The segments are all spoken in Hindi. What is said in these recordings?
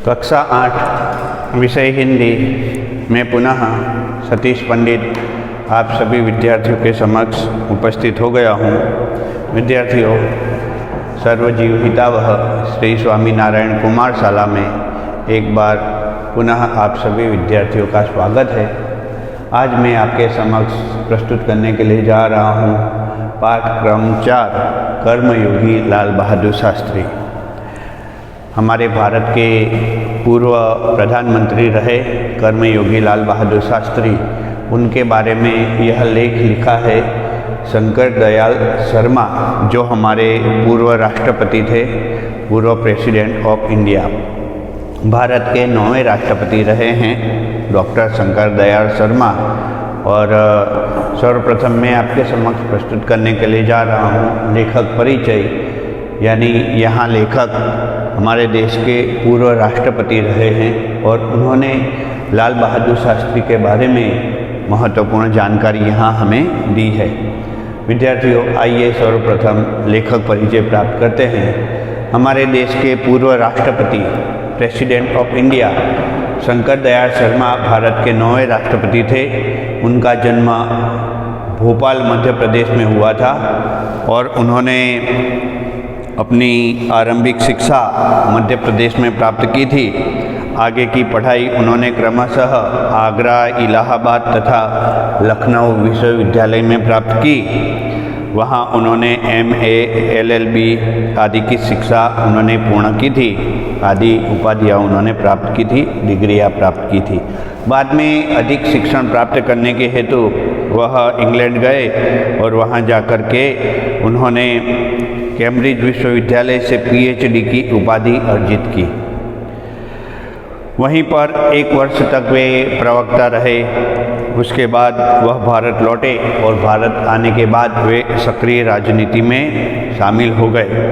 कक्षा 8 विषय हिंदी में पुनः सतीश पंडित आप सभी विद्यार्थियों के समक्ष उपस्थित हो गया हूँ। विद्यार्थियों, सर्वजीव हितावह श्री स्वामीनारायण कुमार शाला में एक बार पुनः आप सभी विद्यार्थियों का स्वागत है। आज मैं आपके समक्ष प्रस्तुत करने के लिए जा रहा हूँ पाठक्रम 4 कर्मयोगी लाल बहादुर शास्त्री। हमारे भारत के पूर्व प्रधानमंत्री रहे कर्मयोगी लाल बहादुर शास्त्री, उनके बारे में यह लेख लिखा है शंकर दयाल शर्मा, जो हमारे पूर्व राष्ट्रपति थे, पूर्व प्रेसिडेंट ऑफ इंडिया। भारत के 9वें राष्ट्रपति रहे हैं डॉक्टर शंकर दयाल शर्मा। और सर्वप्रथम मैं आपके समक्ष प्रस्तुत करने के लिए जा रहा हूँ लेखक परिचय, यानी यहाँ लेखक हमारे देश के पूर्व राष्ट्रपति रहे हैं और उन्होंने लाल बहादुर शास्त्री के बारे में महत्वपूर्ण जानकारी यहाँ हमें दी है। विद्यार्थियों, आइए सर्वप्रथम लेखक परिचय प्राप्त करते हैं। हमारे देश के पूर्व राष्ट्रपति president of India Shankar Dayal Sharma Bharat के 9वें राष्ट्रपति थे। उनका जन्म भोपाल मध्य प्रदेश में हुआ था और उन्होंने अपनी आरंभिक शिक्षा मध्य प्रदेश में प्राप्त की थी। आगे की पढ़ाई उन्होंने क्रमशः आगरा, इलाहाबाद तथा लखनऊ विश्वविद्यालय में प्राप्त की। वहाँ उन्होंने MA, LLB आदि की शिक्षा उन्होंने पूर्ण की थी, आदि उपाधियाँ उन्होंने प्राप्त की थी, डिग्रियाँ प्राप्त की थी। बाद में अधिक शिक्षण प्राप्त करने के हेतु वह इंग्लैंड गए और वहाँ जाकर के उन्होंने कैम्ब्रिज विश्वविद्यालय से PhD की उपाधि अर्जित की। वहीं पर 1 वर्ष तक वे प्रवक्ता रहे। उसके बाद वह भारत लौटे और भारत आने के बाद वे सक्रिय राजनीति में शामिल हो गए।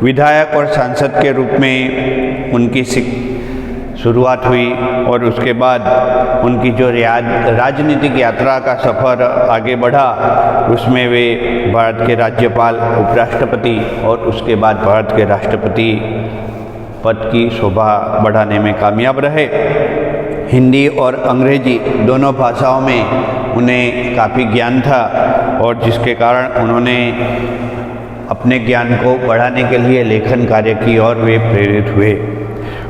विधायक और सांसद के रूप में उनकी शुरुआत हुई और उसके बाद उनकी जो राजनीतिक यात्रा का सफ़र आगे बढ़ा, उसमें वे भारत के राज्यपाल, उपराष्ट्रपति और उसके बाद भारत के राष्ट्रपति पद की शोभा बढ़ाने में कामयाब रहे। हिंदी और अंग्रेजी दोनों भाषाओं में उन्हें काफ़ी ज्ञान था और जिसके कारण उन्होंने अपने ज्ञान को बढ़ाने के लिए लेखन कार्य की ओर वे प्रेरित हुए।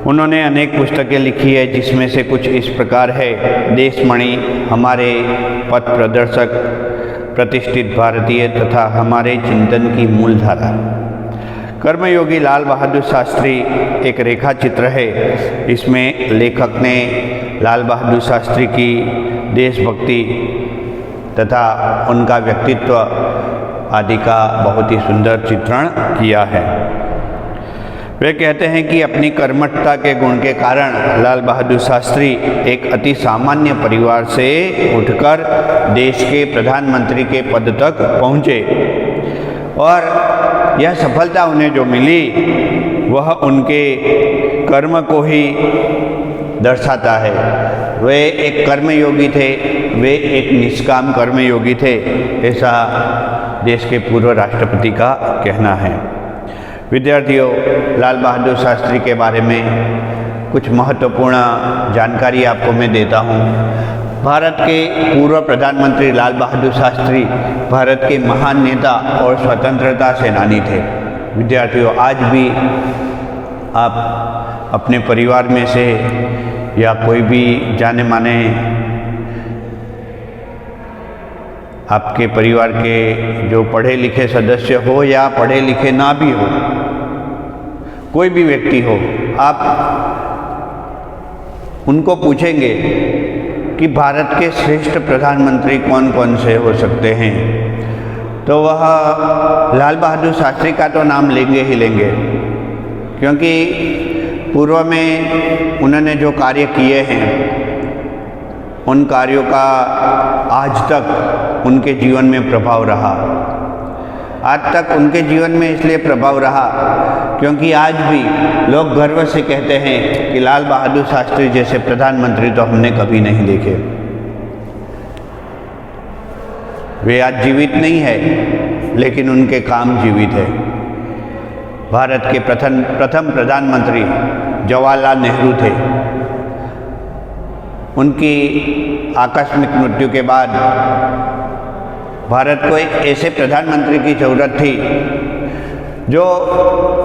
उन्होंने अनेक पुस्तकें लिखी है, जिसमें से कुछ इस प्रकार है: देशमणि, हमारे पथ प्रदर्शक, प्रतिष्ठित भारतीय तथा हमारे चिंतन की मूलधारा। कर्मयोगी लाल बहादुर शास्त्री एक रेखा चित्र है। इसमें लेखक ने लाल बहादुर शास्त्री की देशभक्ति तथा उनका व्यक्तित्व आदि का बहुत ही सुंदर चित्रण किया है। वे कहते हैं कि अपनी कर्मठता के गुण के कारण लाल बहादुर शास्त्री एक अति सामान्य परिवार से उठकर देश के प्रधानमंत्री के पद तक पहुँचे और यह सफलता उन्हें जो मिली वह उनके कर्म को ही दर्शाता है। वे एक कर्मयोगी थे, वे एक निष्काम कर्मयोगी थे, ऐसा देश के पूर्व राष्ट्रपति का कहना है। विद्यार्थियों, लाल बहादुर शास्त्री के बारे में कुछ महत्वपूर्ण जानकारी आपको मैं देता हूँ। भारत के पूर्व प्रधानमंत्री लाल बहादुर शास्त्री भारत के महान नेता और स्वतंत्रता सेनानी थे। विद्यार्थियों, आज भी आप अपने परिवार में से या कोई भी जाने माने आपके परिवार के जो पढ़े लिखे सदस्य हो या पढ़े लिखे ना भी हो, कोई भी व्यक्ति हो, आप उनको पूछेंगे कि भारत के श्रेष्ठ प्रधानमंत्री कौन कौन से हो सकते हैं, तो वह लाल बहादुर शास्त्री का तो नाम लेंगे ही लेंगे, क्योंकि पूर्व में उन्होंने जो कार्य किए हैं उन कार्यों का आज तक उनके जीवन में प्रभाव रहा। आज तक उनके जीवन में इसलिए प्रभाव रहा क्योंकि आज भी लोग गर्व से कहते हैं कि लाल बहादुर शास्त्री जैसे प्रधानमंत्री तो हमने कभी नहीं देखे। वे आज जीवित नहीं है, लेकिन उनके काम जीवित है। भारत के प्रथम प्रधानमंत्री जवाहरलाल नेहरू थे। उनकी आकस्मिक मृत्यु के बाद भारत को एक ऐसे प्रधानमंत्री की ज़रूरत थी जो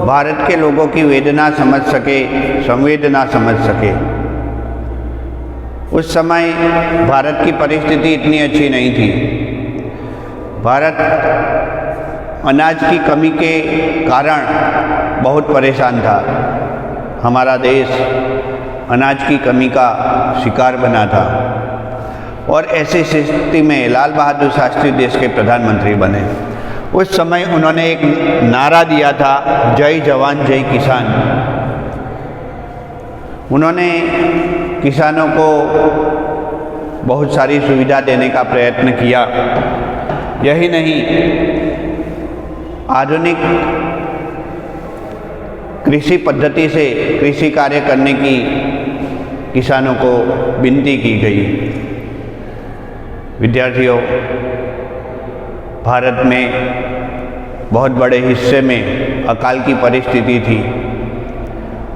भारत के लोगों की वेदना समझ सके, संवेदना समझ सके। उस समय भारत की परिस्थिति इतनी अच्छी नहीं थी। भारत अनाज की कमी के कारण बहुत परेशान था। हमारा देश अनाज की कमी का शिकार बना था और ऐसी स्थिति में लाल बहादुर शास्त्री देश के प्रधानमंत्री बने। उस समय उन्होंने एक नारा दिया था, जय जवान जय किसान। उन्होंने किसानों को बहुत सारी सुविधा देने का प्रयत्न किया। यही नहीं, आधुनिक कृषि पद्धति से कृषि कार्य करने की किसानों को विनती की गई। विद्यार्थियों, भारत में बहुत बड़े हिस्से में अकाल की परिस्थिति थी।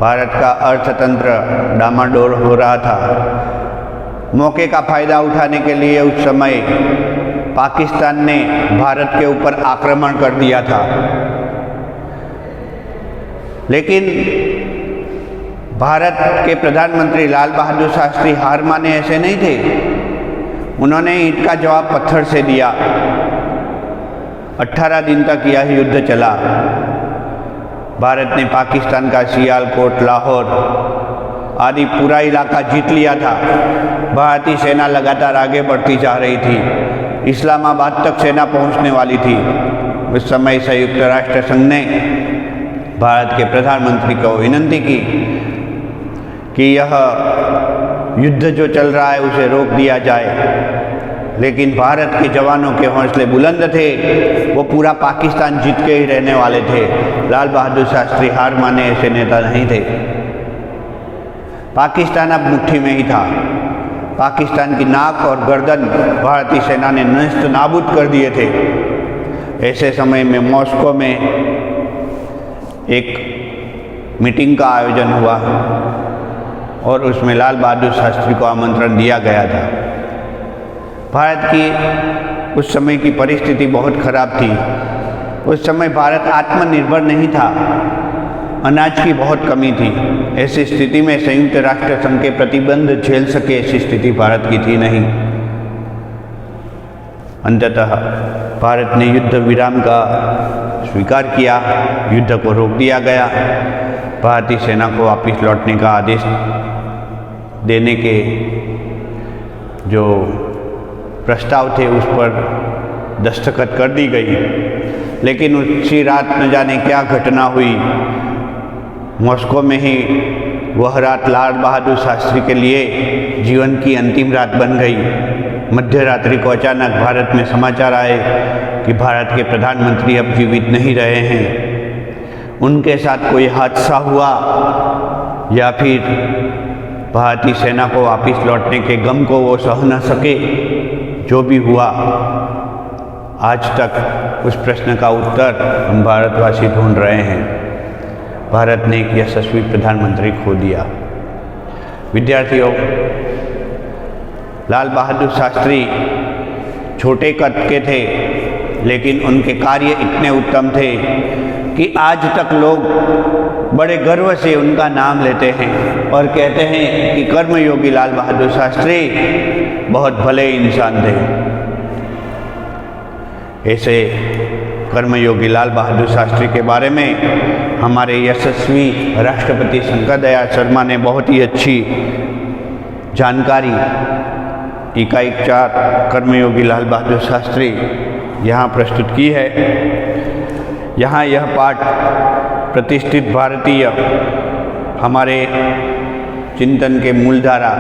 भारत का अर्थतंत्र डामाडोल हो रहा था। मौके का फायदा उठाने के लिए उस समय पाकिस्तान ने भारत के ऊपर आक्रमण कर दिया था। लेकिन भारत के प्रधानमंत्री लाल बहादुर शास्त्री हार माने ऐसे नहीं थे। उन्होंने ईंट का जवाब पत्थर से दिया। 18 दिन तक यह युद्ध चला। भारत ने पाकिस्तान का सियालकोट, लाहौर आदि पूरा इलाका जीत लिया था। भारतीय सेना लगातार आगे बढ़ती जा रही थी। इस्लामाबाद तक सेना पहुंचने वाली थी। उस समय संयुक्त राष्ट्र संघ ने भारत के प्रधानमंत्री को विनती की कि यह युद्ध जो चल रहा है उसे रोक दिया जाए। लेकिन भारत के जवानों के हौसले बुलंद थे। वो पूरा पाकिस्तान जीत के ही रहने वाले थे। लाल बहादुर शास्त्री हार माने ऐसे नेता नहीं थे। पाकिस्तान अब मुट्ठी में ही था। पाकिस्तान की नाक और गर्दन भारतीय सेना ने नष्ट नाबूद कर दिए थे। ऐसे समय में मॉस्को में एक मीटिंग का आयोजन हुआ और उसमें लाल बहादुर शास्त्री को आमंत्रण दिया गया था। भारत की उस समय की परिस्थिति बहुत खराब थी। उस समय भारत आत्मनिर्भर नहीं था। अनाज की बहुत कमी थी। ऐसी स्थिति में संयुक्त राष्ट्र संघ के प्रतिबंध झेल सके ऐसी स्थिति भारत की थी नहीं। अंततः भारत ने युद्ध विराम का स्वीकार किया। युद्ध को रोक दिया गया। भारतीय सेना को वापस लौटने का आदेश देने के जो प्रस्ताव थे उस पर दस्तखत कर दी गई। लेकिन उसी रात न जाने क्या घटना हुई। मॉस्को में ही वह रात लाल बहादुर शास्त्री के लिए जीवन की अंतिम रात बन गई। मध्य रात्रि को अचानक भारत में समाचार आए कि भारत के प्रधानमंत्री अब जीवित नहीं रहे हैं। उनके साथ कोई हादसा हुआ या फिर भारतीय सेना को वापस लौटने के गम को वो सह न सके। जो भी हुआ, आज तक उस प्रश्न का उत्तर हम भारतवासी ढूंढ रहे हैं। भारत ने एक यशस्वी प्रधानमंत्री खो दिया। विद्यार्थियों, लाल बहादुर शास्त्री छोटे कद के थे, लेकिन उनके कार्य इतने उत्तम थे कि आज तक लोग बड़े गर्व से उनका नाम लेते हैं और कहते हैं कि कर्मयोगी लाल बहादुर शास्त्री बहुत भले इंसान थे। ऐसे कर्मयोगी लाल बहादुर शास्त्री के बारे में हमारे यशस्वी राष्ट्रपति शंकर दयाल शर्मा ने बहुत ही अच्छी जानकारी इकाई 4 कर्मयोगी लाल बहादुर शास्त्री यहाँ प्रस्तुत की है। यहाँ यह पाठ प्रतिष्ठित भारतीय हमारे चिंतन के मूलधारा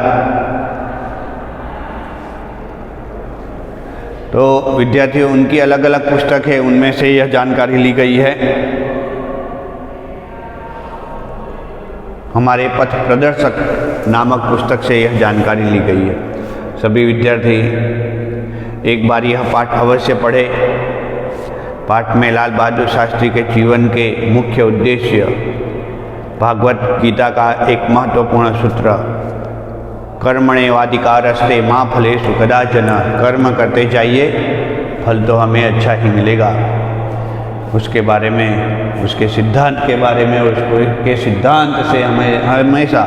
तो विद्यार्थियों उनकी अलग अलग पुस्तक है, उनमें से यह जानकारी ली गई है। हमारे पथ प्रदर्शक नामक पुस्तक से यह जानकारी ली गई है। सभी विद्यार्थी एक बार यह पाठ अवश्य पढ़े। पाठ में लाल बहादुर शास्त्री के जीवन के मुख्य उद्देश्य भागवत गीता का एक महत्वपूर्ण सूत्र, कर्मण्येवाधिकारस्ते मा फलेषु कदाचन, कर्म करते जाइए, फल तो हमें अच्छा ही मिलेगा। उसके बारे में, उसके सिद्धांत के बारे में, उसके सिद्धांत से हमें हमेशा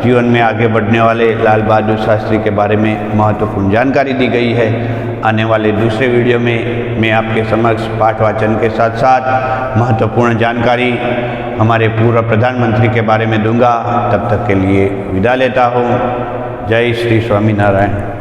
जीवन में आगे बढ़ने वाले लाल बहादुर शास्त्री के बारे में महत्वपूर्ण जानकारी दी गई है। आने वाले दूसरे वीडियो में मैं आपके समक्ष पाठ वाचन के साथ साथ महत्वपूर्ण जानकारी हमारे पूर्व प्रधानमंत्री के बारे में दूंगा। तब तक के लिए विदा लेता हूँ। जय श्री स्वामीनारायण।